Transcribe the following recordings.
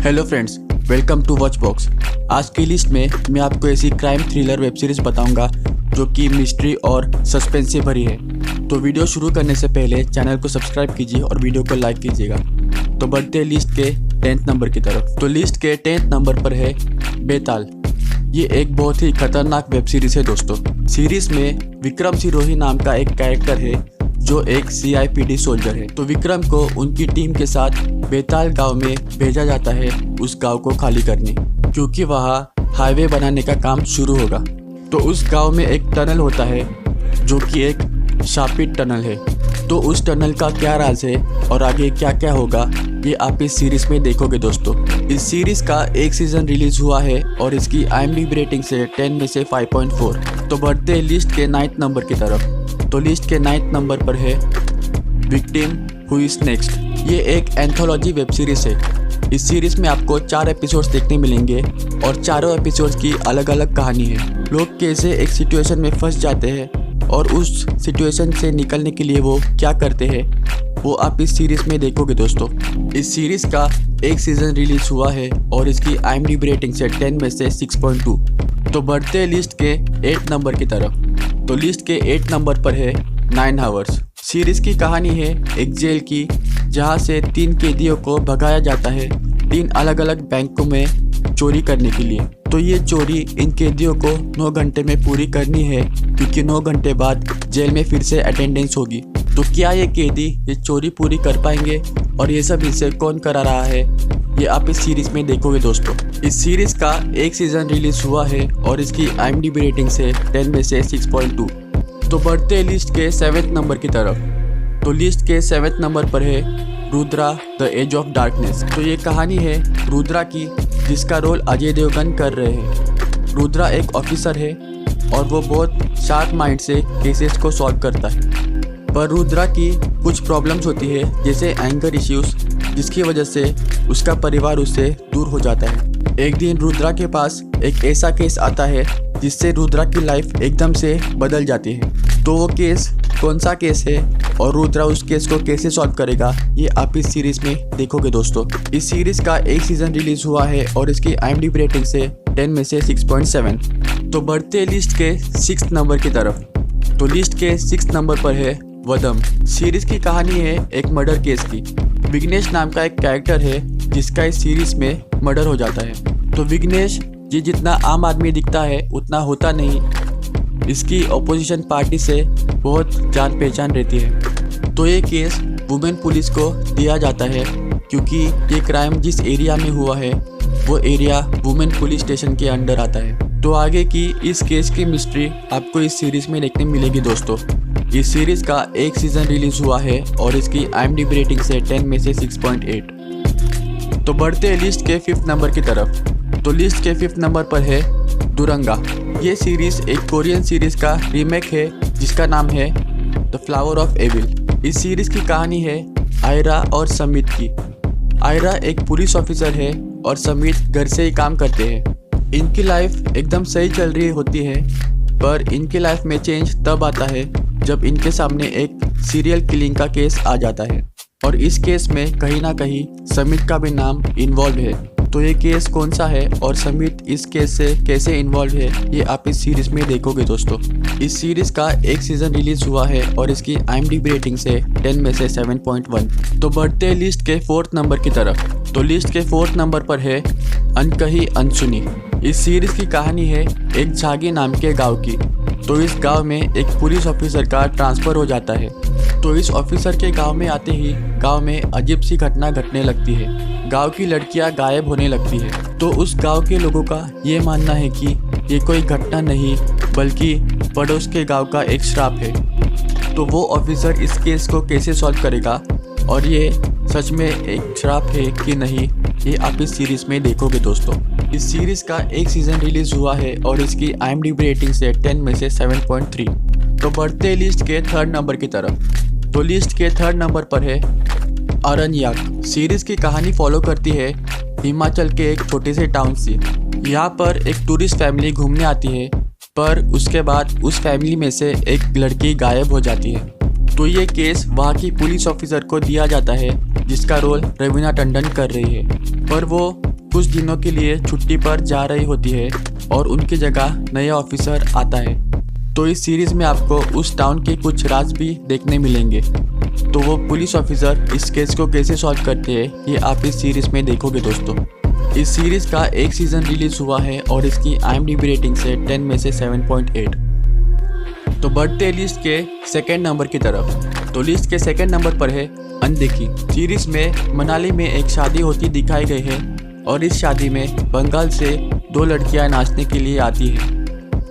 Hello friends, welcome to watch box. आज की list में मैं आपको ऐसी क्राइम थ्रिलर वेब सीरीज़ बताऊंगा जो कि मिस्ट्री और सस्पेंस से भरी है। तो वीडियो शुरू करने से पहले चैनल को सब्सक्राइब कीजिए और वीडियो को लाइक कीजिएगा। तो बढ़ते हैं लिस्ट के 10th नंबर की तरफ। तो लिस्ट के 10th नंबर पर है बेताल। ये एक बहुत ही खतरनाक वेब सीरीज़ है दोस्तों। सीरीज़ में विक्रम सिरोही नाम का एक कैरेक्टर है जो एक CIPD सोल्जर है। तो विक्रम को उनकी टीम के साथ बेताल गांव में भेजा जाता है उस गांव को खाली करने, क्योंकि वहां हाईवे बनाने का काम शुरू होगा। तो उस गांव में एक टनल होता है जो कि एक शापित टनल है। तो उस टनल का क्या राज है और आगे क्या क्या होगा ये आप इस सीरीज़ में देखोगे दोस्तों। इस सीरीज़ का एक सीज़न रिलीज़ हुआ है और इसकी IMDb रेटिंग से 10 में से 5.4। तो बढ़ते हैं लिस्ट के 9th नंबर की तरफ। तो लिस्ट के 9th नंबर पर है विक्टिम हु इज़ नेक्स्ट। ये एक एंथोलॉजी वेब सीरीज़ है। इस सीरीज़ में आपको 4 एपिसोड्स देखने मिलेंगे और चारों एपिसोड्स की अलग अलग कहानी है। लोग कैसे एक सिचुएशन में फंस जाते हैं और उस सिचुएशन से निकलने के लिए वो क्या करते हैं वो आप इस सीरीज़ में देखोगे दोस्तों। इस सीरीज़ का एक सीज़न रिलीज़ हुआ है और इसकी IMDb रेटिंग से 10 में से 6.2। तो बढ़ते हैं लिस्ट के 8th नंबर की तरफ। तो लिस्ट के 8th नंबर पर है 9 आवर्स। सीरीज़ की कहानी है एक जेल की, जहां से 3 कैदियों को भगाया जाता है 3 अलग अलग बैंकों में चोरी करने के लिए। तो ये चोरी इन कैदियों को 9 घंटे में पूरी करनी है, क्योंकि 9 घंटे बाद जेल में फिर से अटेंडेंस होगी। तो क्या ये कैदी ये चोरी पूरी कर पाएंगे और ये सब इनसे कौन करा रहा है ये आप इस सीरीज़ में देखोगे दोस्तों। इस सीरीज़ का एक सीज़न रिलीज़ हुआ है और इसकी IMDb रेटिंग से 10 में से 6.2। तो बढ़ते हैं लिस्ट के 7th नंबर की तरफ। तो लिस्ट के 7th नंबर पर है Rudra the edge of darkness. तो ये कहानी है रुद्रा की, जिसका रोल अजय देवगन कर रहे हैं। रुद्रा एक ऑफिसर है और वो बहुत शार्प माइंड से केसेस को सॉल्व करता है। पर रुद्रा की कुछ प्रॉब्लम्स होती है, जैसे एंगर इश्यूज, जिसकी वजह से उसका परिवार उससे दूर हो जाता है। एक दिन रुद्रा के पास एक ऐसा केस आता है जिससे रुद्रा की लाइफ एकदम से बदल जाती है। तो वो केस कौन सा केस है और रुद्रा उस केस को कैसे सॉल्व करेगा ये आप इस सीरीज़ में देखोगे दोस्तों। इस सीरीज़ का एक सीज़न रिलीज़ हुआ है और इसकी IMDb रेटिंग से 10 में से 6.7। तो बढ़ते लिस्ट के 6th नंबर की तरफ। तो लिस्ट के 6th नंबर पर है वदम। सीरीज़ की कहानी है एक मर्डर केस की। विघ्नेश नाम का एक कैरेक्टर है जिसका इस सीरीज़ में मर्डर हो जाता है। तो विघ्नेश ये जितना आम आदमी दिखता है उतना होता नहीं। इसकी ऑपोजिशन पार्टी से बहुत जान पहचान रहती है। तो ये केस वुमेन पुलिस को दिया जाता है, क्योंकि ये क्राइम जिस एरिया में हुआ है वो एरिया वुमेन पुलिस स्टेशन के अंडर आता है। तो आगे की इस केस की मिस्ट्री आपको इस सीरीज़ में देखने मिलेगी दोस्तों। इस सीरीज़ का एक सीज़न रिलीज़ हुआ है और इसकी IMDb रेटिंग से 10 में से 6.8। तो बढ़ते हैं लिस्ट के 5th नंबर की तरफ। तो लिस्ट के 5th नंबर पर है दुरंगा। ये सीरीज़ एक कोरियन सीरीज़ का रीमेक है जिसका नाम है द फ्लावर ऑफ एविल। इस सीरीज़ की कहानी है आयरा और समित की। आयरा एक पुलिस ऑफिसर है और समित घर से ही काम करते हैं। इनकी लाइफ एकदम सही चल रही होती है, पर इनकी लाइफ में चेंज तब आता है जब इनके सामने एक सीरियल किलिंग का केस आ जाता है और इस केस में कहीं ना कहीं समित का भी नाम इन्वॉल्व है। तो ये केस कौन सा है और समित इस केस से कैसे इन्वॉल्व है ये आप इस सीरीज़ में देखोगे दोस्तों। इस सीरीज़ का एक सीज़न रिलीज़ हुआ है और इसकी IMDb रेटिंग से 10 में से 7.1। तो बढ़ते हैं लिस्ट के 4th नंबर की तरफ। तो लिस्ट के 4th नंबर पर है अनकही अनसुनी। इस सीरीज़ की कहानी है एक झागी नाम के गाँव की। तो इस गाँव में एक पुलिस ऑफिसर का ट्रांसफ़र हो जाता है। तो इस ऑफिसर के गांव में आते ही गांव में अजीब सी घटना घटने लगती है। गांव की लड़कियां गायब होने लगती है। तो उस गांव के लोगों का ये मानना है कि ये कोई घटना नहीं बल्कि पड़ोस के गांव का एक श्राप है। तो वो ऑफिसर इस केस को कैसे सॉल्व करेगा और ये सच में एक श्राप है कि नहीं ये आप इस सीरीज़ में देखोगे दोस्तों। इस सीरीज़ का एक सीज़न रिलीज़ हुआ है और इसकी IMDb रेटिंग से 10 में से 7.3। तो बढ़ते लिस्ट के 3rd नंबर की तरफ। तो लिस्ट के 3rd नंबर पर है अरण्यक। सीरीज़ की कहानी फॉलो करती है हिमाचल के एक छोटे से टाउन से। यहाँ पर एक टूरिस्ट फैमिली घूमने आती है, पर उसके बाद उस फैमिली में से एक लड़की गायब हो जाती है। तो ये केस वहाँ की पुलिस ऑफिसर को दिया जाता है जिसका रोल रवीना टंडन कर रही है। पर वो कुछ दिनों के लिए छुट्टी पर जा रही होती है और उनकी जगह नया ऑफिसर आता है। तो इस सीरीज़ में आपको उस टाउन के कुछ राज भी देखने मिलेंगे। तो वो पुलिस ऑफिसर इस केस को कैसे सॉल्व करते हैं ये आप इस सीरीज़ में देखोगे दोस्तों। इस सीरीज़ का एक सीज़न रिलीज़ हुआ है और इसकी IMDb रेटिंग से 10 में से 7.8। तो बढ़ते हैं लिस्ट के सेकेंड नंबर की तरफ। तो लिस्ट के सेकेंड नंबर पर है अनदेखी। सीरीज़ में मनाली में एक शादी होती दिखाई गई है और इस शादी में बंगाल से 2 लड़कियां नाचने के लिए आती हैं।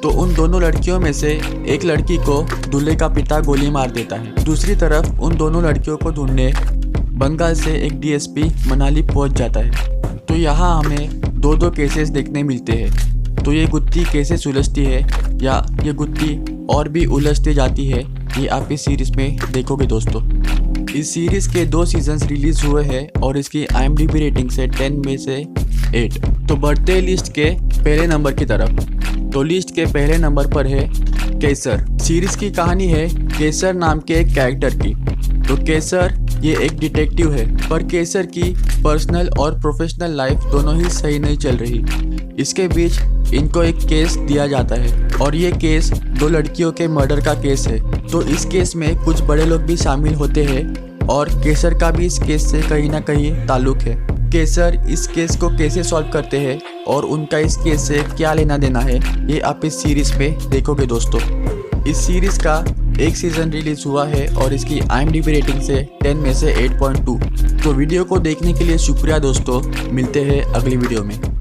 तो उन दोनों लड़कियों में से एक लड़की को दूल्हे का पिता गोली मार देता है। दूसरी तरफ उन दोनों लड़कियों को ढूंढने बंगाल से एक DSP मनाली पहुंच जाता है। तो यहाँ हमें दो केसेस देखने मिलते हैं। तो ये गुत्थी कैसे सुलझती है या ये गुत्थी और भी उलझती जाती है ये आप इस सीरीज़ में देखोगे दोस्तों। इस सीरीज़ के 2 सीजन्स रिलीज़ हुए हैं और इसकी IMDb रेटिंग से 10 में से 8। तो बढ़ते हैं लिस्ट के पहले नंबर की तरफ। तो लिस्ट के पहले नंबर पर है केसर। सीरीज़ की कहानी है केसर नाम के एक कैरेक्टर की। तो केसर ये एक डिटेक्टिव है, पर केसर की पर्सनल और प्रोफेशनल लाइफ दोनों ही सही नहीं चल रही। इसके बीच इनको एक केस दिया जाता है और ये केस 2 लड़कियों के मर्डर का केस है। तो इस केस में कुछ बड़े लोग भी शामिल होते हैं और केसर का भी इस केस से कहीं ना कहीं ताल्लुक है। केसर इस केस को कैसे सॉल्व करते हैं और उनका इस केस से क्या लेना देना है ये आप इस सीरीज़ में देखोगे दोस्तों। इस सीरीज़ का एक सीज़न रिलीज़ हुआ है और इसकी IMDb रेटिंग से 10 में से 8.2। तो वीडियो को देखने के लिए शुक्रिया दोस्तों। मिलते हैं अगली वीडियो में।